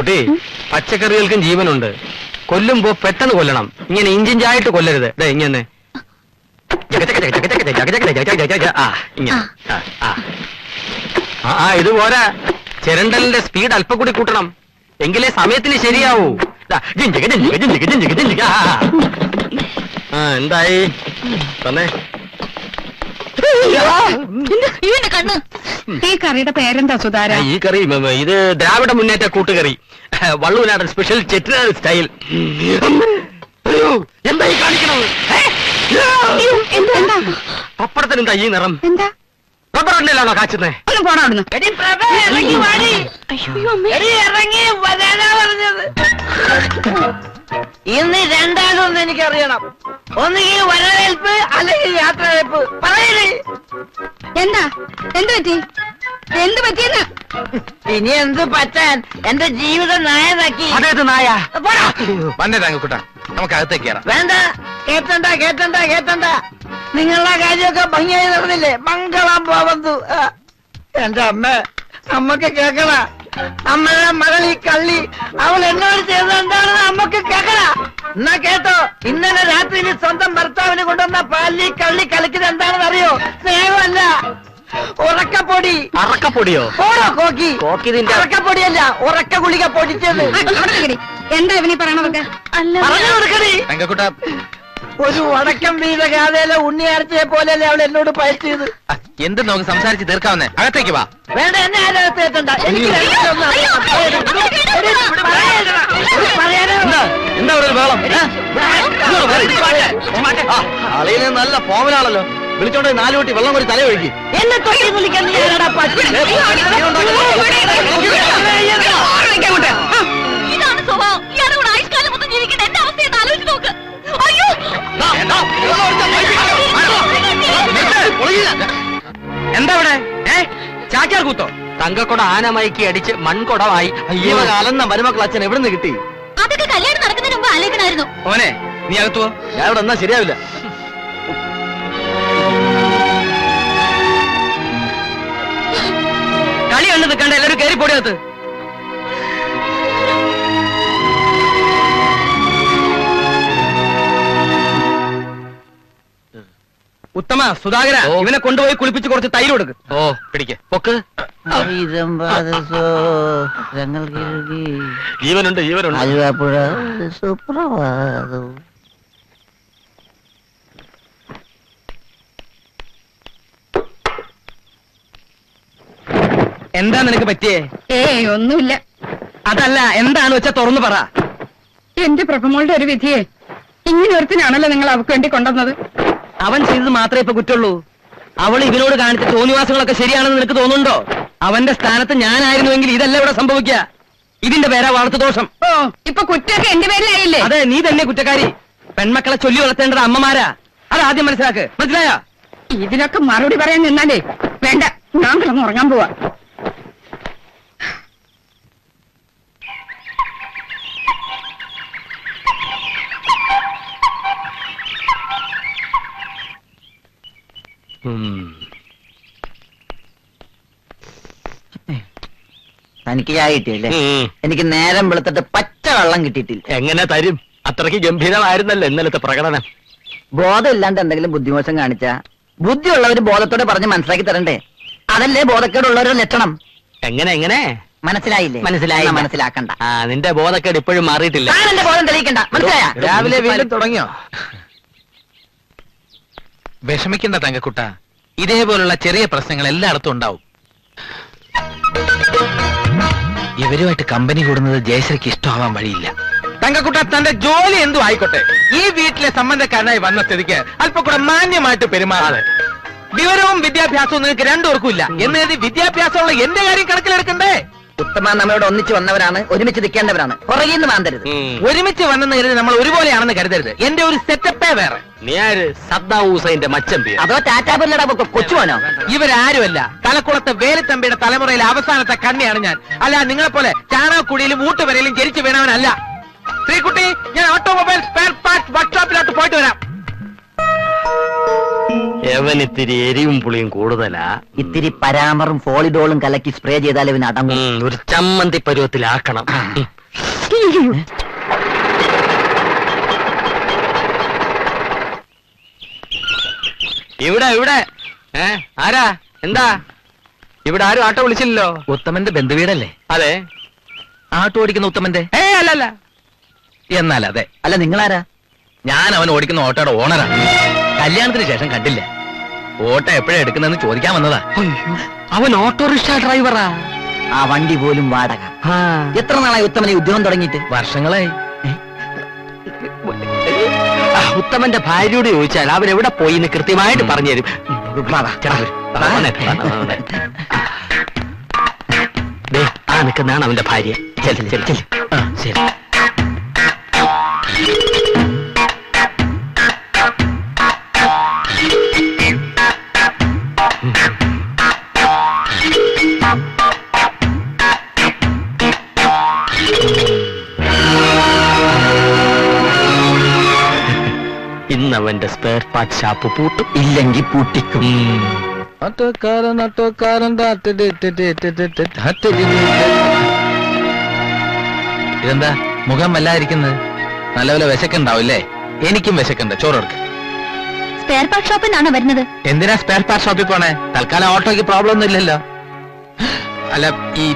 കുട്ടി, പച്ചക്കറികൾക്കും ജീവനുണ്ട്. കൊല്ലുമ്പോ പെട്ടെന്ന് കൊല്ലണം. ഇങ്ങനെ ഇഞ്ചിഞ്ചായിട്ട് കൊല്ലരുത്. ഇങ്ങനെ ഇത് പോരാ. ചിരണ്ടലിന്റെ സ്പീഡ് അല്പം കൂടി കൂട്ടണം. എങ്കിലേ സമയത്തിന് ശരിയാവൂ. എന്തായി തന്നെ? ഈ കറിയുടെ പേരെന്താ സുധാര? ഈ കറി ഇത് ദ്രാവിഡ മുന്നേറ്റ കൂട്ടുകറി, വള്ളുവനാടൻ സ്പെഷ്യൽ ചെട്ടിനാട് സ്റ്റൈൽ. അയ്യോ, എന്താ ഈ കാണിക്കണത്? പപ്പടത്തിന് എന്താ ഈ നിറം? എന്താ റബ്ബർ എണ്ണയിലാണോ കാച്ചുന്നേ? ഒന്ന് പോണ അവിടുന്ന്. ഇന്ന് രണ്ടാമതൊന്നും എനിക്കറിയണം. ഒന്നുകിൽ വരവേൽപ്പ് അല്ലെങ്കിൽ യാത്രവേൽപ്പ്. പറയണേ എന്താ എന്ത് പറ്റി? എന്ത് പറ്റിയെന്ന്? ഇനി എന്ത് പറ്റാൻ? എന്റെ ജീവിതം നായനാക്കി. അതേത് നായ? വന്നേ തങ്കക്കുട്ട, നമുക്ക് അകത്തേക്ക് കയറാം. വേണ്ട, കേട്ടണ്ട കേട്ടണ്ട കേട്ടണ്ട. നിങ്ങളുടെ കാര്യമൊക്കെ ഭംഗിയായി നടന്നില്ലേ? മംഗളം പോവന്തു. എന്റെ അമ്മക്ക് കേക്കണ. അമ്മയുടെ മകൾ ഈ കള്ളി അവൾ എന്നോട് ചെയ്തത് എന്താണെന്ന് അമ്മക്ക് കേക്കണ. എന്നാ കേട്ടോ, ഇന്നലെ രാത്രിയിൽ സ്വന്തം ഭർത്താവിന് കൊണ്ടുവന്ന പാലിൽ കള്ളി കളിക്കുന്നത് എന്താണെന്ന് അറിയോ? സ്നേഹമല്ല, ഉറക്കപ്പൊടി. അറക്കപ്പൊടിയോ? ഓടോ കോക്കി. കോക്കിതിന്റെ ഉറക്കപ്പൊടിയല്ല, ഉറക്ക ഗുളിക പൊടിച്ചത്. എന്താ ഇവനീ പറയണതൊക്കെ? പറഞ്ഞു കൊടുക്കണേ. തങ്കക്കുട്ട, ഒരു വടക്കം വീത ഗാഥയിലെ ഉണ്ണിയാർച്ചയെ പോലെയല്ലേ അവൾ എന്നോട് പയറ്റിയത്. എന്ത് നമുക്ക് സംസാരിച്ച് തീർക്കാവുന്നേ? അകത്തേക്ക് വാ. വേണ്ട, എന്നെ ആലോചിച്ചേറ്റണ്ട. എനിക്ക് എന്താ ഒരു ബഹളം? അളിയന് നല്ല പോവലാണല്ലോ. വിളിച്ചോണ്ട് 4 കുട്ടി വെള്ളം കൂടി തലയൊഴുകി. എന്നെ തൊട്ടി വിളിക്കാൻ നീ ആരാടാ പട്ടി? ഇതാണ് സ്വഭാവം. ഇയാളുടെ കൂടെ ആയുഷ്കാലം മൊത്തം ജീവിക്കേണ്ട എന്റെ അവസ്ഥയെന്ന് ആലോചിച്ച് നോക്ക്. അയ്യോ, എന്താ ഇവിടെ? ചാക്യാർ കൂത്തോ? തങ്കക്കൊട ആനമയക്കി അടിച്ച് മൺകൊടമായി. അയ്യോ, കാലന്ന മരുമക്കൾ അച്ഛൻ എവിടെ നിന്ന് കിട്ടി? അതൊക്കെ കല്യാണം നടക്കുന്നതിന് മുമ്പ് ആലോചിക്കണമായിരുന്നു. ഓനെ, നീ അകത്തുവോ? ഞാൻ ഇവിടെ എന്നാ ശരിയാവില്ല. കളി കണ്ടു നിൽക്കണ്ട, എല്ലാവരും കയറി പൊടിയകത്ത്. ഉത്തമ, സുധാകര, ഇവനെ കൊണ്ടുപോയി കുളിപ്പിച്ച് കുറച്ച് തൈര് കൊടുക്ക്. ഓ, പിടിക്ക്, പൊക്ക്. ജീവനുണ്ട്, ജീവനുണ്ട്. ആലുവാപ്പുഴ സുപ്രഭാതം. എന്താ നിനക്ക് പറ്റിയേ? ഒന്നുമില്ല. അതല്ല, എന്താണ് വെച്ചാ തുറന്നു പറ. എന്റെ പ്രഭമോളുടെ ഒരു വിധിയെ ഇങ്ങനെ ഒരുത്തിനാണല്ലോ നിങ്ങൾ അവർക്ക് വേണ്ടി കൊണ്ടുവന്നത്. അവൻ ചെയ്തത് മാത്രമേ ഇപ്പൊ കുറ്റുള്ളൂ. അവൾ ഇവനോട് കാണിച്ച തോന്നിവാസങ്ങളൊക്കെ ശരിയാണെന്ന് നിനക്ക് തോന്നുന്നുണ്ടോ? അവന്റെ സ്ഥാനത്ത് ഞാനായിരുന്നുവെങ്കിൽ ഇതല്ല ഇവിടെ സംഭവിക്കുക. ഇതിന്റെ പേരാ വളർത്തുദോഷം. ഓ, ഇപ്പൊ കുറ്റമൊക്കെ എന്റെ പേരിലായില്ലേ? അതെ, നീ തന്നെ കുറ്റക്കാരി. പെൺമക്കളെ ചൊല്ലി വളർത്തേണ്ടത് അമ്മമാരാ. അതാദ്യം മനസ്സിലാക്ക്. മനസ്സിലായോ? ഇതിനൊക്കെ മറുപടി പറയാൻ നിന്നാലേ വേണ്ട, ഞാൻ കിടന്ന് ഉറങ്ങാൻ പോവാ. തനിക്ക് ചായ കിട്ടിയല്ലേ? എനിക്ക് നേരം വെളുത്തിട്ട് പച്ച വെള്ളം കിട്ടിയിട്ടില്ല. എങ്ങനെ തരും? അത്രയ്ക്ക് ഗംഭീരമായിരുന്നല്ലോ ഇന്നലത്തെ പ്രകടനം. ബോധം ഇല്ലാണ്ട് എന്തെങ്കിലും ബുദ്ധിമോശം കാണിച്ച ബുദ്ധിയുള്ളവര് ബോധത്തോടെ പറഞ്ഞ് മനസ്സിലാക്കി തരണ്ടേ? അതല്ലേ ബോധക്കേടുള്ളവരുടെ ലക്ഷണം. എങ്ങനെ എങ്ങനെ? മനസ്സിലായില്ലേ? മനസ്സിലായി. മനസ്സിലാക്കണ്ട. നിന്റെ ബോധക്കേട് ഇപ്പോഴും മാറിയിട്ടില്ല. എന്റെ ബോധം തെളിയിക്കണ്ട. മനസ്സിലായ? രാവിലെ വീണ്ടും തുടങ്ങിയോ? വിഷമിക്കണ്ട തങ്കക്കുട്ട, ഇതേപോലുള്ള ചെറിയ പ്രശ്നങ്ങൾ എല്ലായിടത്തും ഉണ്ടാവും. ഇവരുമായിട്ട് കമ്പനി കൂടുന്നത് ജയശ്രീക്ക് ഇഷ്ടമാവാൻ വഴിയില്ല. തങ്കക്കുട്ട, തന്റെ ജോലി എന്തു ആയിക്കോട്ടെ, ഈ വീട്ടിലെ സംബന്ധക്കാരനായി വന്ന സ്ഥിതിക്ക് അല്പം കൂടെ മാന്യമായിട്ട് പെരുമാറാതെ. വിവരവും വിദ്യാഭ്യാസവും നിനക്ക് രണ്ടുപേർക്കും ഇല്ല എന്നേത് വിദ്യാഭ്യാസമുള്ള എന്റെ കാര്യം കണക്കിലെടുക്കണ്ടേ? ഉത്തമ നമ്മളോട് ഒന്നിച്ച് വന്നവരാണ്, ഒരുമിച്ച് നിൽക്കേണ്ടവരാണ്. പുറകിന്ന് മാന്തരുത്. ഒരുമിച്ച് വന്നെന്ന് കരുതി നമ്മൾ ഒരുപോലെയാണെന്ന് കരുതരുത്. എന്റെ ഒരു സെറ്റപ്പേ വേറെ. നീ ആര്? സദ്ദാം ഹുസൈന്റെ മച്ചമ്പി? അതോ ടാറ്റാപുല്ലട കൊച്ചുപോനോ? ഇവരാരുമല്ല, തലക്കുളത്തെ വേലുത്തമ്പിയുടെ തലമുറയിലെ അവസാനത്തെ കണ്ണിയാണ് ഞാൻ. അല്ല, നിങ്ങളെപ്പോലെ ചാണകക്കുടിയിലും ഊട്ടുവരയിലും ജനിച്ചു വീണവനല്ല. ശ്രീകുട്ടി, ഞാൻ ഓട്ടോമൊബൈൽ സ്പെയർ പാർട്സ് വർക്ക്ഷോപ്പിലോട്ട് പോയിട്ട് വരാം. ഇത്തിരി എരിവും പുളിയും കൂടുതലാ. ഇത്തിരി പരാമറും ഫോളിഡോളും കലക്കി സ്പ്രേ ചെയ്താൽ ഇവന് അടങ്ങും. ഒരു ചമ്മന്തി പരുവത്തിലാക്കണം. ഇവിടെ ആരാ? എന്താ ഇവിടെ? ആരും ആട്ടോ വിളിച്ചില്ലല്ലോ. ഉത്തമന്റെ ബന്ധുവീടല്ലേ? അതെ. ആട്ടോ ഓടിക്കുന്ന ഉത്തമന്റെ? അല്ലല്ല. എന്നാൽ അതെ. അല്ല, നിങ്ങളാരാ? ഞാൻ അവൻ ഓടിക്കുന്ന ഓട്ടോയുടെ ഓണറാ. കല്യാണത്തിന് ശേഷം കണ്ടില്ല. ഓട്ടോ എപ്പോഴാ എടുക്കുന്നതെന്ന് ചോദിക്കാൻ വന്നതാ. അവൻ ഓട്ടോറിക്ഷ ഡ്രൈവറാ. ആ വണ്ടി പോലും വാടക. എത്ര നാളായി ഉത്തമനെ ഉദ്യോഗം തുടങ്ങിയിട്ട്? വർഷങ്ങളായി. ഉത്തമന്റെ ഭാര്യയോട് ചോദിച്ചാൽ അവൻ എവിടെ പോയി എന്ന് കൃത്യമായിട്ട് പറഞ്ഞു തരും. ആ നിൽക്കുന്നതാണ് അവന്റെ ഭാര്യ. ശരി. ഇന്നവന്റെ സ്പെയർ പാർട്ട് ഷാപ്പ് പൂട്ടും, ഇല്ലെങ്കിൽ പൂട്ടിക്കും. ഇതെന്താ മുഖം വല്ലാതിരിക്കുന്നത്? നല്ലപോലെ വിശക്കുണ്ടാവില്ലേ? എനിക്കും വിശക്കുണ്ട്. ചോറെടുക്ക. സ്പെയർ പാർട്ട് ഷോപ്പിൽ നിന്നാണോ വരുന്നത്? എന്തിനാ സ്പെയർ പാർട്ട് ഷോപ്പിൽ പോണേ? തൽക്കാലം ഓട്ടോയ്ക്ക് പ്രോബ്ലം ഒന്നും ഇല്ലല്ലോ. അല്ല, ഈ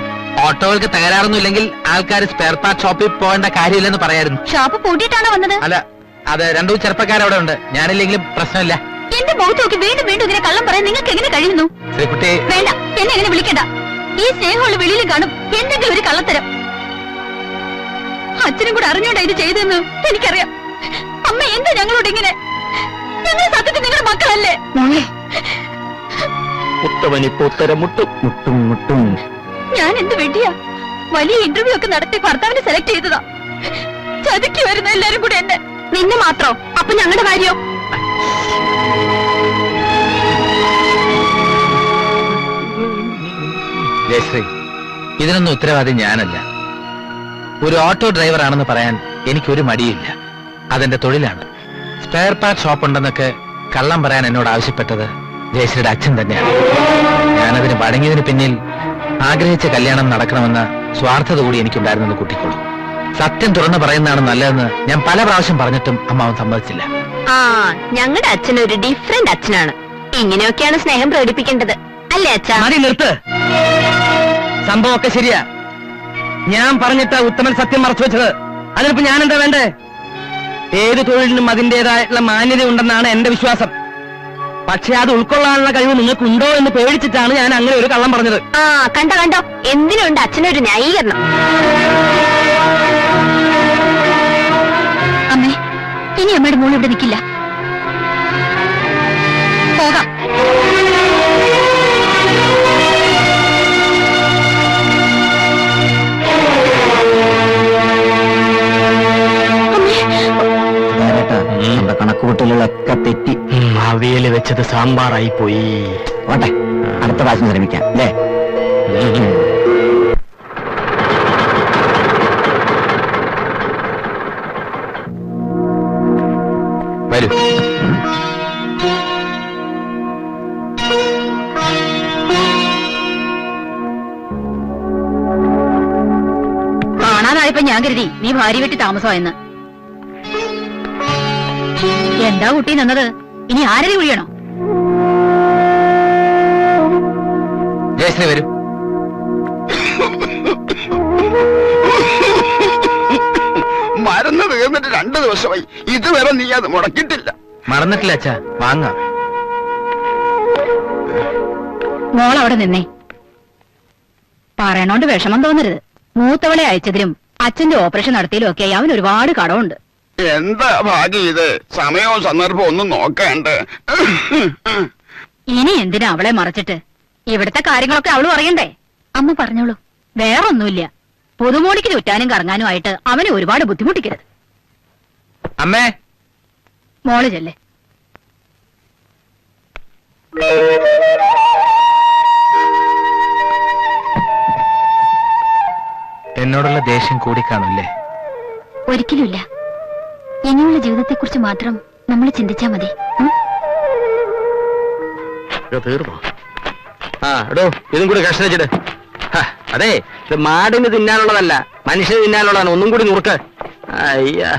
ഓട്ടോകൾക്ക് തകരാറൊന്നും ഇല്ലെങ്കിൽ ആൾക്കാർ സ്പെയർ പാർട്ട് ഷോപ്പിൽ പോകേണ്ട കാര്യമില്ലെന്ന് പറയായിരുന്നു. ഷോപ്പ് പൂട്ടിയിട്ടാണോ വന്നത്? അല്ല, അത് രണ്ടു ചെറുപ്പക്കാരവിടെ ഉണ്ട്. ഞാനില്ലെങ്കിലും പ്രശ്നമില്ല. എന്റെ മുഖത്ത് നോക്കി വീണ്ടും ഇങ്ങനെ കള്ളം പറയാൻ നിങ്ങൾക്ക് എങ്ങനെ കഴിയുന്നു? ശ്രീകുട്ടി, വേണ്ട, എന്നെ എങ്ങനെ വിളിക്കണ്ട. ഈ സ്നേഹമുള്ള വെളിയിലും കാണും എന്തെങ്കിലും ഒരു കള്ളത്തരം. അച്ഛനും കൂടെ അറിഞ്ഞോണ്ടാ ഇത് ചെയ്തെന്ന് എനിക്കറിയാം. അമ്മ എന്താ ഞങ്ങളോട് ഇങ്ങനെ? ഞങ്ങൾ സത്യത്തിൽ നിങ്ങളുടെ മക്കളല്ലേ? ഉത്തമനിപ്പോ ഉത്തരം മുട്ടും. ഞാൻ എന്ത് വേണ്ടിയാ? വലിയ ഇന്റർവ്യൂ ഒക്കെ നടത്തി ഭർത്താവിനെ സെലക്ട് ചെയ്തതാ. ചതുക്കി വരുന്ന എല്ലാരും കൂടെ എന്നെ. നിന്നെ മാത്രോ? അപ്പൊ ഞങ്ങളുടെ കാര്യോ? ജയശ്രീ, ഇതിനൊന്നും ഉത്തരവാദി ഞാനല്ല. ഒരു ഓട്ടോ ഡ്രൈവർ ആണെന്ന് പറയാൻ എനിക്കൊരു മടിയില്ല. അതെന്റെ തൊഴിലാണ്. സ്പെയർ പാർട്ട് ഷോപ്പ് ഉണ്ടെന്നൊക്കെ കള്ളം പറയാൻ എന്നോട് ആവശ്യപ്പെട്ടത് ജയശ്രീയുടെ അച്ഛൻ തന്നെയാണ്. ഞാനതിന് വഴങ്ങിയതിന് പിന്നിൽ ആഗ്രഹിച്ച കല്യാണം നടക്കണമെന്ന സ്വാർത്ഥത കൂടി എനിക്കുണ്ടായിരുന്നെന്ന് കൂട്ടിക്കോളൂ. സത്യം തുറന്നു പറയുന്നതാണ് നല്ലതെന്ന് ഞാൻ പല പ്രാവശ്യം പറഞ്ഞിട്ടും അമ്മാവൻ സമ്മതിച്ചില്ല. ഞങ്ങളുടെ അച്ഛൻ ഒരു ഡിഫറെന്റ് അച്ഛനാണ്. ഇങ്ങനെയൊക്കെയാണ് സ്നേഹം പ്രകടിപ്പിക്കേണ്ടത്, അല്ലേ അച്ഛാ? മതി, നിർത്ത്. സംഭവമൊക്കെ ശരിയാ. ഞാൻ പറഞ്ഞിട്ട് ഉത്തമൻ സത്യം മറച്ചു വെച്ചത്. അതിനിപ്പോ ഞാൻ എന്താ വേണ്ടേ? ഏത് തൊഴിലിനും അതിന്റേതായിട്ടുള്ള മാന്യത ഉണ്ടെന്നാണ് എന്റെ വിശ്വാസം. പക്ഷെ അത് ഉൾക്കൊള്ളാനുള്ള കഴിവ് നിങ്ങൾക്കുണ്ടോ എന്ന് പേടിച്ചിട്ടാണ് ഞാൻ അങ്ങനെ ഒരു കള്ളം പറഞ്ഞത്. കണ്ടോ എന്തിനുണ്ട് അച്ഛനൊരു ന്യായീകരണം? അമ്മേ, ഇനി അമ്മയുടെ മോൾ ഇവിടെ നിൽക്കില്ല. പോകാം. കണക്കുകൂട്ടലുകളൊക്കെ തെറ്റി. അവിയല് വെച്ചത് സാമ്പാറായി പോയി. ഓട്ടെ, അടുത്ത പ്രാവശ്യം ശ്രമിക്കാം അല്ലേ? വരൂ. കാണാതായപ്പോ ഞാൻ കരുതി നീ ഭാര്യ വീട്ടിൽ താമസമായെന്ന്. എന്താ കുട്ടി നിന്നത്? ഇനി ആരതി കുഴിയണോ? ജയശ്രീ വരൂ. മരുന്ന് തീർന്നിട്ട് 2 ദിവസമായി. ഇതുവരെ നീ അത് മുടക്കിയിട്ടില്ല. മറന്നിട്ടില്ല അച്ഛാ, വാങ്ങാം. മോൾ അവിടെ നിന്നേ. പറയണോണ്ട് വിഷമം തോന്നരുത്. മൂത്തവളെ അയച്ചതിലും അച്ഛന്റെ ഓപ്പറേഷൻ നടത്തിയതിലും ഒക്കെ അവൻ ഒരുപാട് കടമുണ്ട്. എന്താ ഭാഗ്യം ഇത്? സമയവും സന്ദർഭവും ഒന്നും നോക്കണ്ട്. ഇനി എന്തിനാ അവളെ മറച്ചിട്ട്? ഇവിടുത്തെ കാര്യങ്ങളൊക്കെ അവള് പറയണ്ടേ? അമ്മ പറഞ്ഞോളൂ. വേറൊന്നുമില്ല. പുതുമോളിക്ക് ചുറ്റാനും കറങ്ങാനും ആയിട്ട് അവനെ ഒരുപാട് ബുദ്ധിമുട്ടിക്കരുത്. അമ്മേ, മോള് ചെല്ലേ. എന്നോടുള്ള ദേഷ്യം കൂടിക്കാണുല്ലേ? ഒരിക്കലുമില്ല. ഇനിയുള്ള ജീവിതത്തെക്കുറിച്ച് മാത്രം നമ്മൾ ചിന്തിച്ചാ മതി. തീർന്നോ? ആ എടോ ഇതും കൂടി കഷ്ണം വെച്ചിട്ട്. അതെ, ഇത് മാടിന് തിന്നാനുള്ളതല്ല, മനുഷ്യന് തിന്നാനുള്ളതാണ്. ഒന്നും കൂടി നുറുക്ക്. അയ്യാ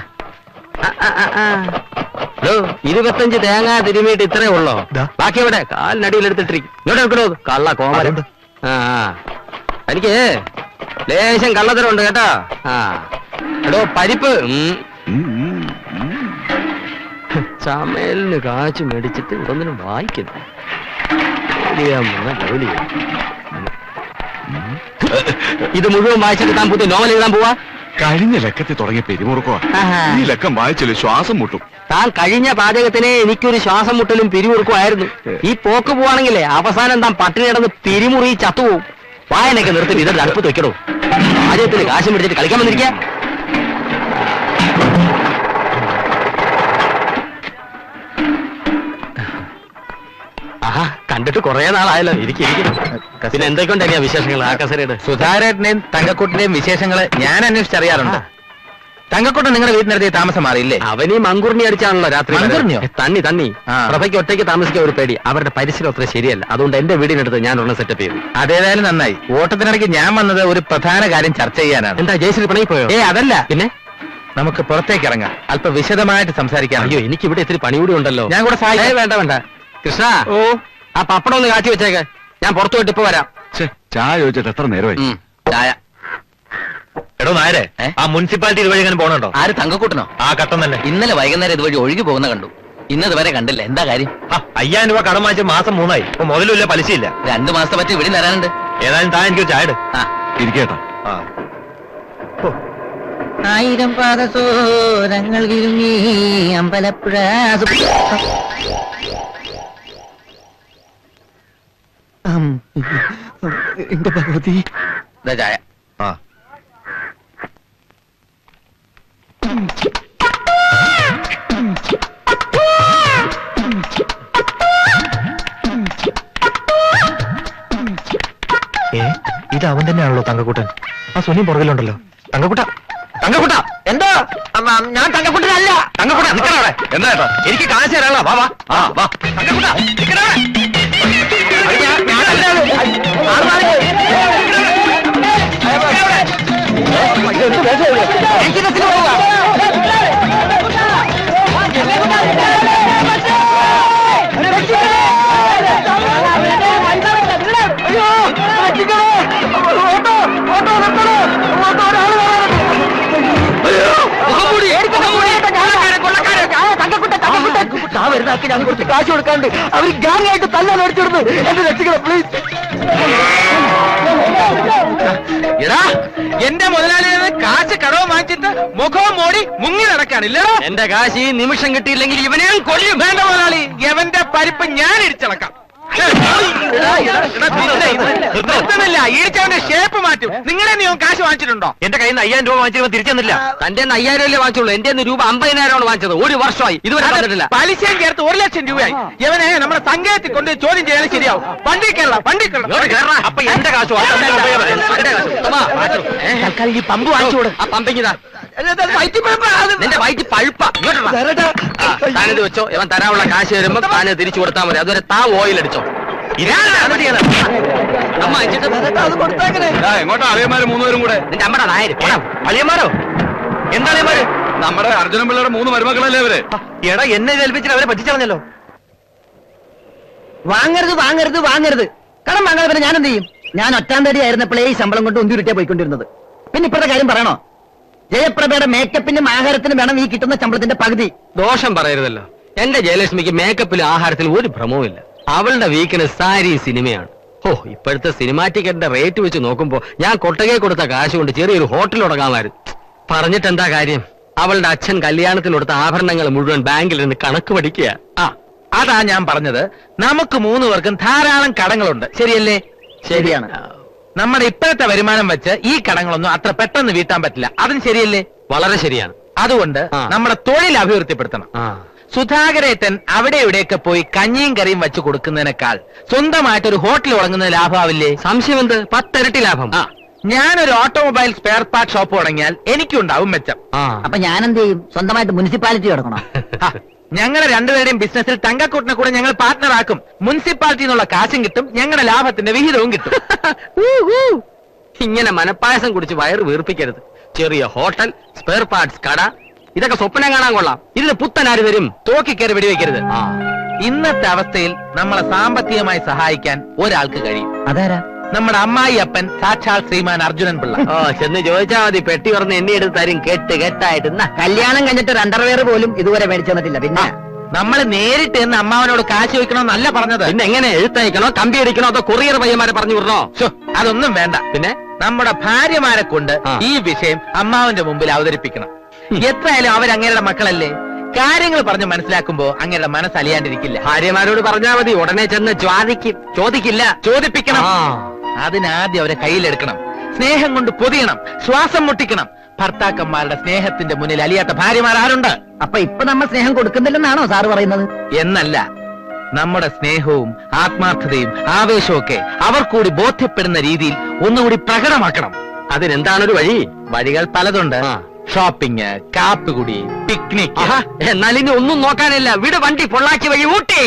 25 തേങ്ങ തിരുമിയിട്ട് ഇത്രേ ഉള്ളോ? ബാക്കി എവിടെ? കാലിനടിയിലെടുത്തിട്ടിരിക്കും. ഇങ്ങോട്ട് എടുക്കണോ? കള്ള കോമരം. ആ എനിക്ക് ലേശം കള്ളത്തരമുണ്ട് കേട്ടോ. ആ എടോ പരിപ്പ് ചമലിന് കാച്ചു മേടിച്ചിട്ട് ഇതൊന്നിനും വായിക്കുന്നു. ഇത് മുഴുവൻ വായിച്ചിട്ട് താൻ പുതിയ നോവൽ എഴുതാൻ പോവാ? കഴിഞ്ഞ ലക്കത്തിൽ തുടങ്ങിയ പെരുമുറുക്കോ ഈ ലക്കം വായിച്ചില്ല, ശ്വാസം മുട്ടും. താൻ കഴിഞ്ഞ പാചകത്തിന് എനിക്കൊരു ശ്വാസം മുട്ടലും പിരിമുറുക്കും ആയിരുന്നു. ഈ പോക്ക് പോവാണെങ്കിലേ അവസാനം താൻ പട്ടിണി കിടന്ന് പിരിമുറി ചത്തുപോകും. വായനൊക്കെ നിർത്തി ഇതൊരു അടുപ്പത്ത് വെക്കണോ? പാചകത്തിന് കാശ് മേടിച്ചിട്ട് കളിക്കാൻ വന്നിരിക്കുക. ആഹാ, കണ്ടിട്ട് കുറെ നാളായല്ലോ. ഇരിക്കും. പിന്നെ എന്തൊക്കെയുണ്ടായിരുന്നു വിശേഷങ്ങൾ? ആകാശരയുടെ സുധാരേട്ടനെയും തങ്കക്കുട്ടിന്റെയും വിശേഷങ്ങള് ഞാൻ അന്വേഷിച്ചറിയാറുണ്ട്. തങ്കക്കുട്ടൻ നിങ്ങളുടെ വീട്ടിനടുത്ത് താമസം മാറിയില്ലേ? അവനീ മങ്കുറിഞ്ഞി അടിച്ചാണല്ലോ രാത്രി. മങ്കുറിഞ്ഞോ? തണ്ണി. പ്രഭയ്ക്ക് ഒറ്റയ്ക്ക് താമസിക്കാൻ ഒരു പേടി. അവരുടെ പരിസരം അത്ര ശരിയല്ല. അതുകൊണ്ട് എന്റെ വീടിനടുത്ത് ഞാൻ ഒരെണ്ണം സെറ്റപ്പ് ചെയ്തു. അതേതായാലും നന്നായി. ഓട്ടത്തിനിടയ്ക്ക് ഞാൻ വന്നത് ഒരു പ്രധാന കാര്യം ചർച്ച ചെയ്യാനാണ്. എന്താ ജയശ്രീ പണിയിൽ പോയോ? അതല്ല. പിന്നെ നമുക്ക് പുറത്തേക്ക് ഇറങ്ങാം, അല്പം വിശദമായിട്ട് സംസാരിക്കാം. അയ്യോ, എനിക്ക് ഇവിടെ ഇത്തിരി പണി കൂടി ഉണ്ടല്ലോ. ഞാൻ കൂടെ സഹായിക്കാം. വേണ്ട കൃഷ്ണ, ഓ ആ പപ്പടം ഒന്ന് കാച്ചി വെച്ചേക്ക്. ഞാൻ പുറത്തു പോയിട്ട് ഇപ്പൊ വരാം. ചായ ചോദിച്ചിട്ട് എത്ര നേരമായി? ചായ. എടോ നായരെ, ആ മുനിസിപ്പാലിറ്റി ഇതുവഴി എങ്ങനെ പോകണുണ്ടോ? ആര്? തങ്കക്കൂട്ടനോ? ആ കട്ടം തന്നെ. ഇന്നലെ വൈകുന്നേരം ഇതുവഴി ഒഴുകി പോകുന്ന കണ്ടു. ഇന്നതുവരെ കണ്ടില്ല. എന്താ കാര്യം? 5000 രൂപ കടം വാങ്ങിച്ച് മാസം 3 ആയി. ഇപ്പൊ മുതലുമില്ല, പലിശയില്ല. 2 മാസത്തെ പറ്റി ഇവിടെ തരാനുണ്ട്. ഏതായാലും താൻ എനിക്കൊരു ചായ ഇട്. ഇരിക്കേട്ടാ. 1000 പാദസോരങ്ങൾ കിരുങ്ങി അമ്പലപ്പുഴ. എന്റെ ഭഗവതി. ചായ. ഇത് അവൻ തന്നെയാണല്ലോ തങ്കക്കൂട്ടൻ. ആ സുനി പുറകിലുണ്ടല്ലോ. തങ്കക്കൂട്ട എന്തോ? ഞാൻ തങ്കക്കുട്ടനല്ല. തങ്കക്കൂട്ട നിക്കണവിടെ. എന്താ കേട്ടോ? എനിക്ക് കാശ് തരാനുള്ള. വാ വാ തങ്കക്കൂട്ട നിക്കണവിടെ. വരുന്നാക്കി ഞാൻ കുറച്ച് കാശ് കൊടുക്കാണ്ട് അവർ ഗാങ്ങായിട്ട് തല്ലാൻ അടിച്ചിടുന്നു. എന്നെ രക്ഷിക്കണം പ്ലീസ്. എടാ, എന്റെ മുതലാളിയെ കാശ് കടവ് വാങ്ങിച്ചിട്ട് മുഖവും മോടി മുങ്ങി നടക്കാണില്ല. എന്റെ കാശ് ഈ നിമിഷം കിട്ടിയില്ലെങ്കിൽ ഇവനെ കൊല്ലും. വേണ്ട മുതലാളി, എവന്റെ പരിപ്പ് ഞാൻ ഇടിച്ചിളക്കാം. ഈടിച്ചവന്റെ ഷേപ്പ് മാറ്റും. നിങ്ങളെ നീ കാശ് വാങ്ങിച്ചിട്ടുണ്ടോ? എന്റെ കയ്യിൽ നിന്ന് 5000 രൂപ വാങ്ങിച്ചപ്പോൾ തിരിച്ചെന്നില്ല. തന്റെ 5000 രൂപ വാങ്ങിച്ചുള്ളൂ. എന്റെ രൂപ 50000 വാങ്ങിച്ചത്. 1 വർഷമായി ഇതുവരെ തന്നിട്ടില്ല. പലിശയും ചേർത്ത് 1 ലക്ഷം രൂപയായി. ഇവനെ നമ്മുടെ സംഘത്തിൽ കൊണ്ട് ചോദ്യം ചെയ്യാൻ ശരിയാവും. വണ്ടി കയറണം. അപ്പൊ എന്റെ കാശ് തൽക്കാലം ഈ പമ്പ് വാങ്ങിച്ചോട്. ആ പമ്പിങ്ങിതാ. നിന്റെ വയറ്റി പഴുപ്പ. താനിത് വെച്ചോ. ഇവൻ തരാനുള്ള കാശ് വരുമ്പോ താന് തിരിച്ചു കൊടുത്താൽ മതി. അതുവരെ താ ഓയിൽ അടിച്ചോ. എങ്ങോട്ടാ അളിയന്മാര് 3 പേരും കൂടെ? നിന്റെ അമ്മയുടെ നായര്. അളിയന്മാരോ? എന്താ അളിയന്മാര്? നമ്മുടെ അർജുനൻ പിള്ളയുടെ 3 മരുമക്കളല്ലേ അവര്? എടാ, എന്നെ ഏൽപ്പിച്ചിട്ട് അവരെ പറ്റിച്ചളഞ്ഞല്ലോ. വാങ്ങരുത്. കടം വാങ്ങാതെ പിന്നെ ഞാൻ എന്ത് ചെയ്യും? ഞാൻ ഒറ്റാം തടി ആയിരുന്നപ്പോഴേ ഈ ശമ്പളം കൊണ്ട് ഒന്തിരുട്ടിയാ പോയിക്കൊണ്ടിരുന്നത്. പിന്നെ ഇപ്പോഴത്തെ കാര്യം പറയണോ? ജയപ്രഭയുടെ മേക്കപ്പിനും ആഹാരത്തിനും വേണം ഈ കിട്ടുന്ന ശമ്പളത്തിന്റെ പകുതി. ദോഷം പറയരുതല്ലോ. എന്റെ ജയലക്ഷ്മിക്ക് മേക്കപ്പിലും ആഹാരത്തിലും ഒരു ഭ്രമവുമില്ല. അവളുടെ വീക്കിനെസ് സാരി സിനിമയാണ്. ഇപ്പോഴത്തെ സിനിമാ ടിക്കറ്റിന്റെ റേറ്റ് വെച്ച് നോക്കുമ്പോ ഞാൻ കൊട്ടകെ കൊടുത്ത കാശ് കൊണ്ട് ചെറിയൊരു ഹോട്ടൽ തുടങ്ങാമായിരുന്നു. പറഞ്ഞിട്ട് എന്താ കാര്യം? അവളുടെ അച്ഛൻ കല്യാണത്തിന് കൊടുത്ത ആഭരണങ്ങൾ മുഴുവൻ ബാങ്കിൽ നിന്ന് കണക്ക് പഠിക്കുക. അതാ ഞാൻ പറഞ്ഞത്. നമുക്ക് 3 പേർക്കും ധാരാളം കടങ്ങളുണ്ട്. ശരിയല്ലേ? ശരിയാണ്. നമ്മുടെ ഇപ്പോഴത്തെ വരുമാനം വെച്ച് ഈ കടങ്ങളൊന്നും അത്ര പെട്ടെന്ന് വീട്ടാൻ പറ്റില്ല. അതും ശരിയല്ലേ? വളരെ ശരിയാണ്. അതുകൊണ്ട് നമ്മുടെ തൊഴിൽ അഭിവൃദ്ധിപ്പെടുത്തണം. സുധാകരേട്ടൻ അവിടെ ഇവിടെയൊക്കെ പോയി കഞ്ഞിയും കറിയും വെച്ച് കൊടുക്കുന്നതിനേക്കാൾ സ്വന്തമായിട്ടൊരു ഹോട്ടൽ തുടങ്ങുന്നത് ലാഭമാവില്ലേ? സംശയം എന്ത്? 10 ഇരട്ടി ലാഭം. ഞാനൊരു ഓട്ടോമൊബൈൽ സ്പെയർ പാർട്ട് ഷോപ്പ് തുടങ്ങിയാൽ എനിക്കുണ്ടാവും മെച്ചം. അപ്പൊ ഞാൻ എന്ത് ചെയ്യും? സ്വന്തമായിട്ട് മുനിസിപ്പാലിറ്റി തുടങ്ങണം. ഞങ്ങളുടെ രണ്ടുപേരുടെയും ബിസിനസ്സിൽ തങ്കക്കൂട്ടിനെ കൂടെ ഞങ്ങൾ പാർട്ട്ണർ ആക്കും. മുനിസിപ്പാലിറ്റി നിന്നുള്ള കാശും കിട്ടും, ഞങ്ങളുടെ ലാഭത്തിന്റെ വിഹിതവും കിട്ടും. ഇങ്ങനെ മനപ്പായസം കുടിച്ച് വയറ് വീർപ്പിക്കരുത്. ചെറിയ ഹോട്ടൽ, സ്പെയർ പാർട്സ് കട, ഇതൊക്കെ സ്വപ്നം കാണാൻ കൊള്ളാം. ഇതിന് പുത്തനാര് തരും? തോക്കിക്കയറി വെടിവെക്കരുത്. ഇന്നത്തെ അവസ്ഥയിൽ നമ്മളെ സാമ്പത്തികമായി സഹായിക്കാൻ ഒരാൾക്ക് കഴിയും. അതാരാ? നമ്മുടെ അമ്മായി അപ്പൻ സാക്ഷാൽ ശ്രീമാൻ അർജുനൻ പിള്ള. ചെന്ന് ചോദിച്ചാ മതി, പെട്ടി പറഞ്ഞ് എണ്ണി എടുത്ത് തരും. കെട്ടായിട്ട് കല്യാണം കഴിഞ്ഞിട്ട് ഒരു അണ്ടർവെയർ പോലും ഇതുവരെ മേടിച്ചു തന്നിട്ടില്ല. പിന്നെ നമ്മൾ നേരിട്ട് എന്ന് അമ്മാവനോട് കാശ് ചോദിക്കണമെന്നല്ല പറഞ്ഞത്. പിന്നെ എങ്ങനെ? എഴുത്തയക്കണോ, കമ്പി അടിക്കണോ, അതോ കൊറിയർ പയ്യന്മാരെ പറഞ്ഞു വിടണോ? അതൊന്നും വേണ്ട. പിന്നെ നമ്മുടെ ഭാര്യമാരെ കൊണ്ട് ഈ വിഷയം അമ്മാവന്റെ മുമ്പിൽ അവതരിപ്പിക്കണം. എത്രയായാലും അവരങ്ങയുടെ മക്കളല്ലേ. കാര്യങ്ങൾ പറഞ്ഞ് മനസ്സിലാക്കുമ്പോ അങ്ങയുടെ മനസ്സ് അലിയാണ്ടിരിക്കില്ല. ഭാര്യമാരോട് പറഞ്ഞാൽ മതി, ഉടനെ ചെന്ന് ചോദിക്കില്ല. ചോദിപ്പിക്കണം. അതിനാദ്യം അവരെ കയ്യിലെടുക്കണം. സ്നേഹം കൊണ്ട് പൊതിയണം, ശ്വാസം മുട്ടിക്കണം. ഭർത്താക്കന്മാരുടെ സ്നേഹത്തിന്റെ മുന്നിൽ അലിയാത്ത ഭാര്യമാർ ആരുണ്ട്? അപ്പൊ ഇപ്പൊ നമ്മൾ സ്നേഹം കൊടുക്കുന്നില്ലെന്നാണോ സാറ് പറയുന്നത്? എന്നല്ല, നമ്മുടെ സ്നേഹവും ആത്മാർത്ഥതയും ആവേശവും ഒക്കെ അവർ കൂടി ബോധ്യപ്പെടുന്ന രീതിയിൽ ഒന്നുകൂടി പ്രകടമാക്കണം. അതിനെന്താണൊരു വഴി? വഴികൾ പലതുണ്ട്. ഷോപ്പിംഗ്, കാപ്പികുടി, പിക്നിക്. എന്നാൽ ഇനി ഒന്നും നോക്കാനില്ല. വിട് വണ്ടി, പൊള്ളാച്ചി വഴി ഊട്ടി.